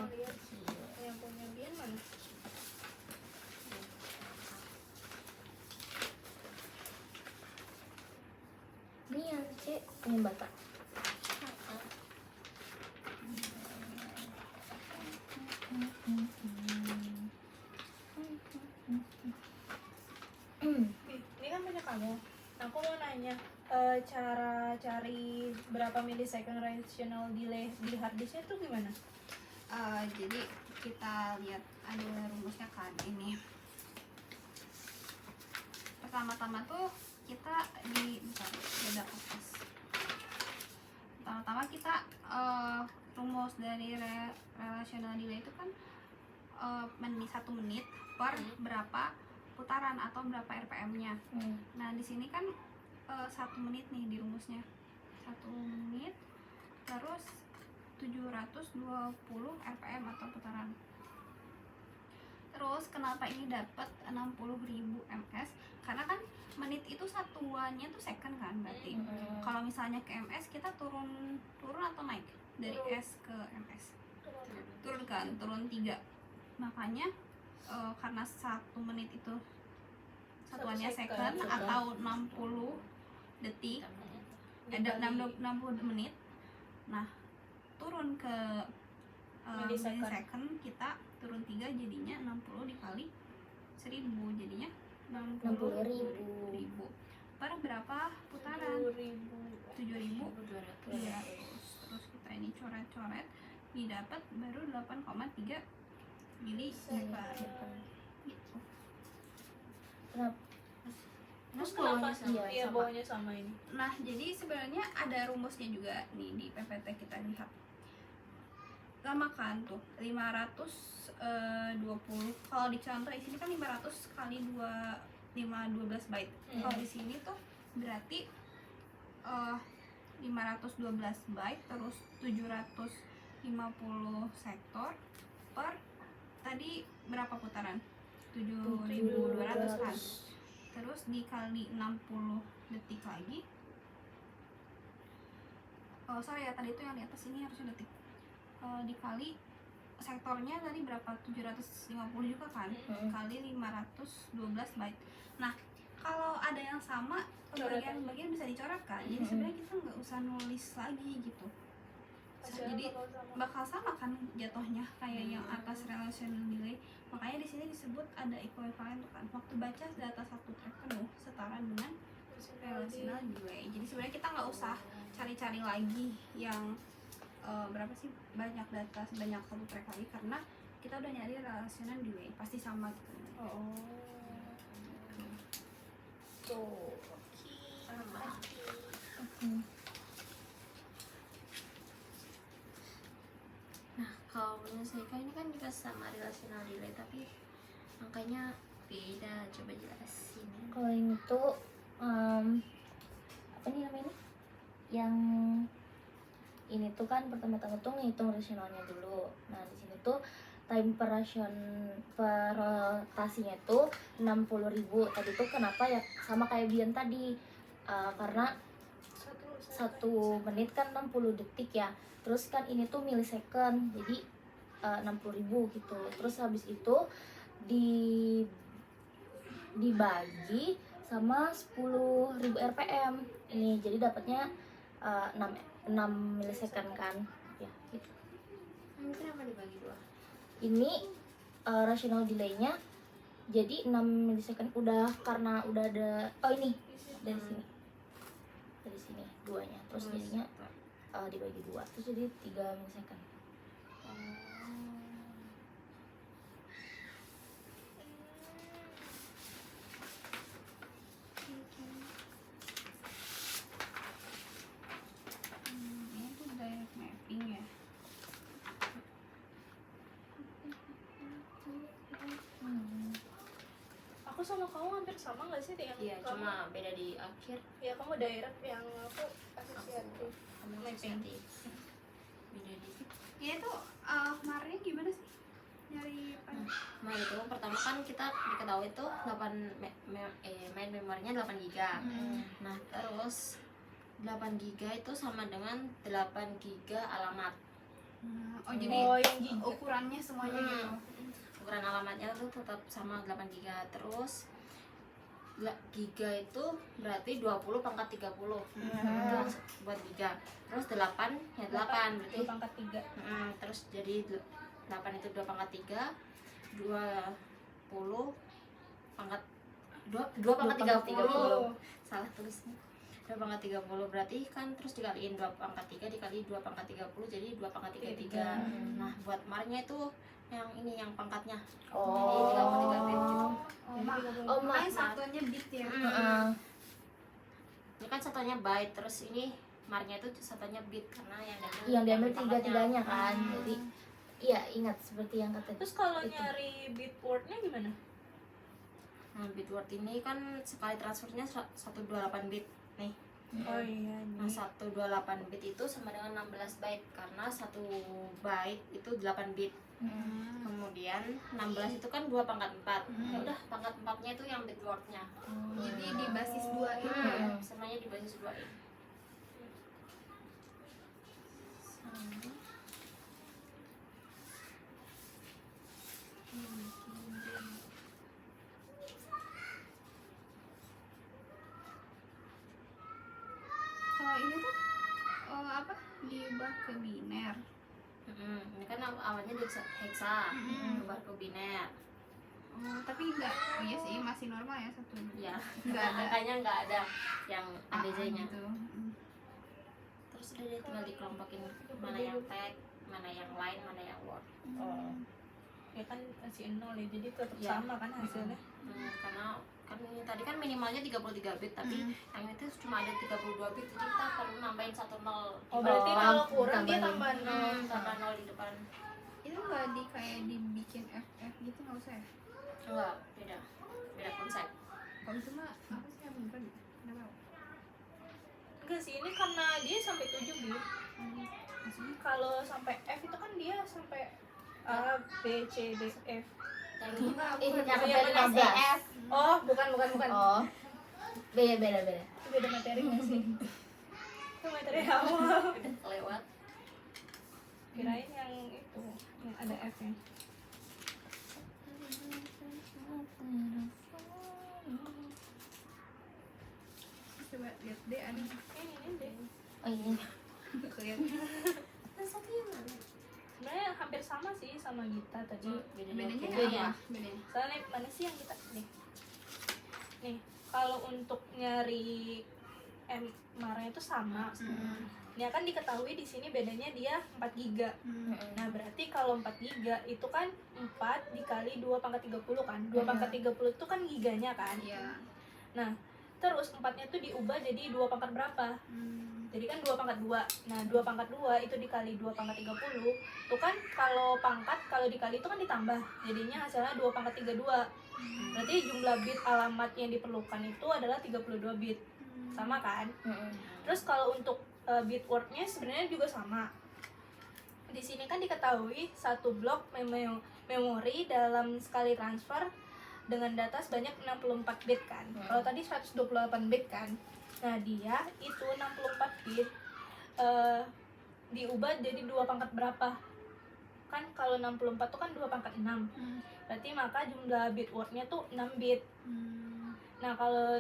lihat yang punya Bian mana? Ini yang C punya Batak. Ini kan punya kamu. Nah, aku mau nanya, cara cari berapa millisecond rational delay di hard disknya tuh gimana? Jadi kita lihat ada rumusnya kan ini. Pertama-tama tuh kita bentar, beda kertas. Pertama-tama kita rumus dari relational delay itu kan menit 1 menit per berapa putaran atau berapa RPM-nya. Nah, di sini kan 1 menit nih di rumusnya. 1 menit terus 720 RPM atau putaran. Terus kenapa ini dapat 60.000 ms? Karena kan menit itu satuannya tuh second kan berarti. Kalau misalnya ke ms kita turun atau naik dari s ke ms? Turun kan, turun 3. Makanya karena 1 menit itu satuannya second atau 60 detik, ada 60 menit. Nah, turun ke millisecond kita turun 3 jadinya 60 dikali 1000 jadinya 60.000 per berapa putaran? 7.200. Terus kita ini coret-coret didapat baru 8,3 millisecond gitu. Kenapa? Terus kenapa Iya, bawahnya sama ini? Nah, jadi sebenarnya ada rumusnya juga nih di PPT kita lihat. Lama kan tuh 520. Kalau di contoh di sini kan 500 kali 12 byte. Kalau di sini tuh berarti 512 byte terus 750 sektor per tadi berapa putaran? 7.200 kan. Terus dikali 60 detik lagi. Oh, sorry ya, tadi itu yang di atas ini harusnya detik. Dikali sektornya tadi berapa? 750 juga kan? Kali 512 byte. Nah, kalau ada yang sama, bagian-bagian bisa dicoret kan? Jadi sebenarnya kita nggak usah nulis lagi gitu. Jadi bakal sama kan jatuhnya kayak yang atas relational delay. Makanya di sini disebut ada equivalent kan. Waktu baca data satu track penuh setara dengan relational delay. Jadi sebenarnya kita nggak usah cari-cari lagi yang berapa sih banyak data sebanyak satu track lagi, karena kita udah nyari relational delay pasti sama gitu. Tuh, Sama. Nah, kalau menyelesaikan ini kan juga sama relational delay, tapi angkanya beda. Coba jelasin. Kalau ini tuh apa nih namanya? Yang ini tuh kan pertama-tama tuh ngitung rasionalnya dulu. Nah, di sini tuh time per rotasinya tuh 60.000. Tadi tuh kenapa ya sama kayak Bian tadi? Karena 1 menit kan 60 detik ya. Terus kan ini tuh millisecond, jadi 60.000 gitu. Terus habis itu dibagi sama 10.000 RPM. Ini jadi dapatnya 6 millisecond kan. Ya, gitu. Ini kenapa dibagi 2? Ini rational delay-nya jadi 6 millisecond karena udah ada ini dari sini. Dari sini duanya. Terus jadinya dibagi 2. Terus jadi 3 millisecond. Ini tuh direct mapping ya. aku sama kamu hampir sama nggak sih dengan Iya, kamu? cuma beda di akhir. Ya, kamu direct, yang aku asosiatif. Mapping. Beda di. Ini tuh kemarin gimana sih? Nyari apa? Nah itu pertama kan kita diketahui tuh 8 main memorinya 8 GB. Nah terus 8 GB itu sama dengan 8 GB alamat. Oh jadi yang giga. ukurannya semuanya gitu. Ukuran alamatnya tuh tetap sama 8 giga. Terus giga itu berarti 20 pangkat 30 itu buat giga. Terus 8 ya 8 berarti 2 pangkat 3. terus jadi 8 itu 2 pangkat 3 20 pangkat 2 pangkat 30. Salah tulisnya. 2 pangkat 30 berarti kan terus dikaliin 2 pangkat 3 dikali 2 pangkat 30 jadi 2 pangkat 33. Nah buat marnya itu yang ini yang pangkatnya Oh. jadi 33 bit gitu. Makanya satuannya bit ya. Ini kan satunya byte, terus ini marnya itu satunya bit karena Yang diambil pangkatnya. tiga-tiganya kan. Jadi iya ingat seperti yang kata. Terus kalau itu. nyari bit wordnya gimana? Nah bit word ini kan sekali transfernya 128 bit nih. Oh iya Nah 128 bit itu sama dengan 16 byte karena 1 byte itu 8 bit. Kemudian 16 itu kan 2 pangkat 4. Ya udah pangkat 4-nya itu yang bit wordnya. Jadi di basis 2 itu ya. Semuanya di basis 2 ini. Kalau ini tuh apa diubah ke biner. Ini kan awalnya di hexa, berubah ke biner. Tapi enggak, oh iya sih masih normal ya satu. Ya, Nggak ada. angkanya nggak ada yang ABZ-nya. Gitu. Terus udah deh tinggal dikelompokin mana yang tag, mana yang line, mana yang word. Ya kan masih 0 ya, jadi tetap Ya. sama kan hasilnya. Karena kan ini tadi kan minimalnya 33 bit, tapi yang itu cuma ada 32 bit, jadi kita perlu nambahin 1 0. Oh berarti kalau kurang dia tambahin. tambah 0. Tambah 0 di depan. Itu enggak kayak dibikin FF gitu enggak usah ya? Enggak, beda konsep. Kalau itu mah apa sih yang bukan? Kenapa? Enggak sih, ini karena dia sampai 7 bit. Kalau sampai F itu kan dia sampai A, B, C, D, F. Yang Ini yang Yang sampai mana 15. Oh, bukan. Oh. Beda. Itu beda materi nggak sih? Itu materi awal. udah kelewat. Kirain yang itu, yang ada F-nya. Coba lihat deh ada Ini deh. Oh ini. kelihatan. Dan satu yang mana? Sebenarnya hampir sama sih sama Gita tadi. Bedanya Bedanya. apa? Bedanya. Soalnya mana sih yang kita nih? Nih, kalau untuk nyari marnya itu sama. Ini akan diketahui di sini bedanya dia 4 giga. Nah, berarti kalau 4 giga itu kan 4 dikali 2 pangkat 30 kan. 2 pangkat 30 itu kan giganya kan. Iya. Nah, terus 4-nya tuh diubah jadi 2 pangkat berapa? Jadi kan 2 pangkat 2. Nah, 2 pangkat 2 itu dikali 2 pangkat 30. Itu kan kalau pangkat kalau dikali itu kan ditambah. Jadinya hasilnya 2 pangkat 32. Berarti jumlah bit alamat yang diperlukan itu adalah 32 bit. Sama kan? Terus kalau untuk bit wordnya sebenarnya juga sama. Di sini kan diketahui satu blok memori dalam sekali transfer dengan data sebanyak 64 bit kan. Kalau tadi 128 bit kan. Nah, dia itu 64 bit diubah jadi 2 pangkat berapa? Kan kalau 64 itu kan 2 pangkat 6. Berarti maka jumlah bit wordnya tuh 6 bit. Nah, kalau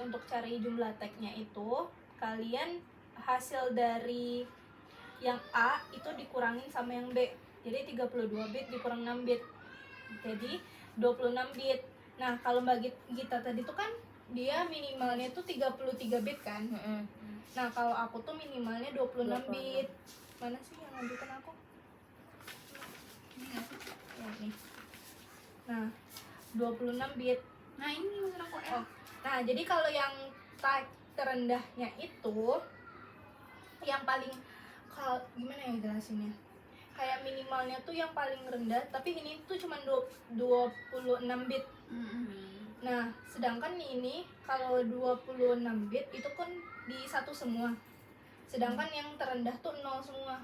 untuk cari jumlah tagnya itu, kalian hasil dari yang A itu dikurangin sama yang B. Jadi 32 bit dikurang 6 bit. Jadi 26 bit. Nah, kalau bagi Gita tadi tuh kan dia minimalnya tuh 33 bit kan. Nah, kalau aku tuh minimalnya 26 bit. Mana sih yang lanjutin aku? Ya, nih. Nah, 26 bit. Nah ini maksud aku Oh, nah jadi kalau yang tag terendahnya itu yang paling gimana ya jelasinnya? Kayak minimalnya tuh yang paling rendah, tapi ini tuh cuma 26 bit. Nah, sedangkan ini kalau 26 bit itu kan di satu semua. Sedangkan yang terendah tuh 0 semua.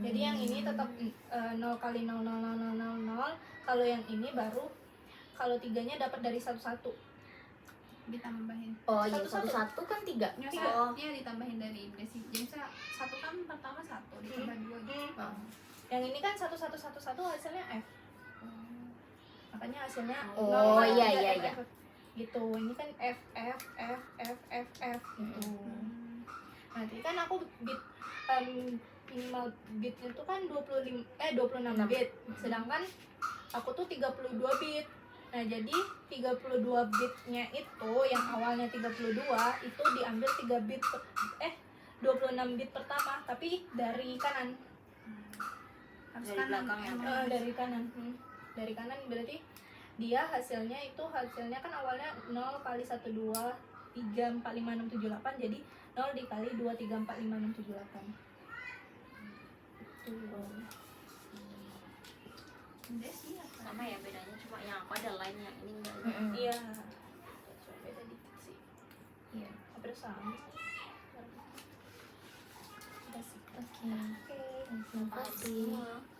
Jadi yang ini tetap 0 kali 0 0 0 0 0 0. Kalau yang ini baru kalau tiganya dapat dari 1 1. ditambahin. Oh iya, Satu-satu. satu kan 3. Nyosanya ditambahin dari basic. Jadi misalnya satu kan pertama 1 ditambah 2 gitu. Yang ini kan 1111 hasilnya F. Makanya hasilnya Oh, 0, iya, 3, iya, F, iya. F. Gitu. Ini kan F F F F F F gitu. Nah, tadi kan aku bit minimal bitnya itu kan 26 bit. Sedangkan aku tuh 32 bit. Nah, jadi 32 bitnya itu yang awalnya 32 itu diambil 3 bit 26 bit pertama, tapi dari kanan. Harus Dari kanan belakang ya? emang. Dari kanan. Dari kanan berarti dia hasilnya kan awalnya 0 kali 1 2 3 4 5 6 7 8, jadi 0 dikali 2 3 4 5 6 7 8. Udah sih apa? Sama ya bedanya, cuma yang aku ada line, yang ini enggak. Iya. Cuma beda dikit sih. Iya. Hampir sama. Udah sih. Oke. Oke. Terima kasih.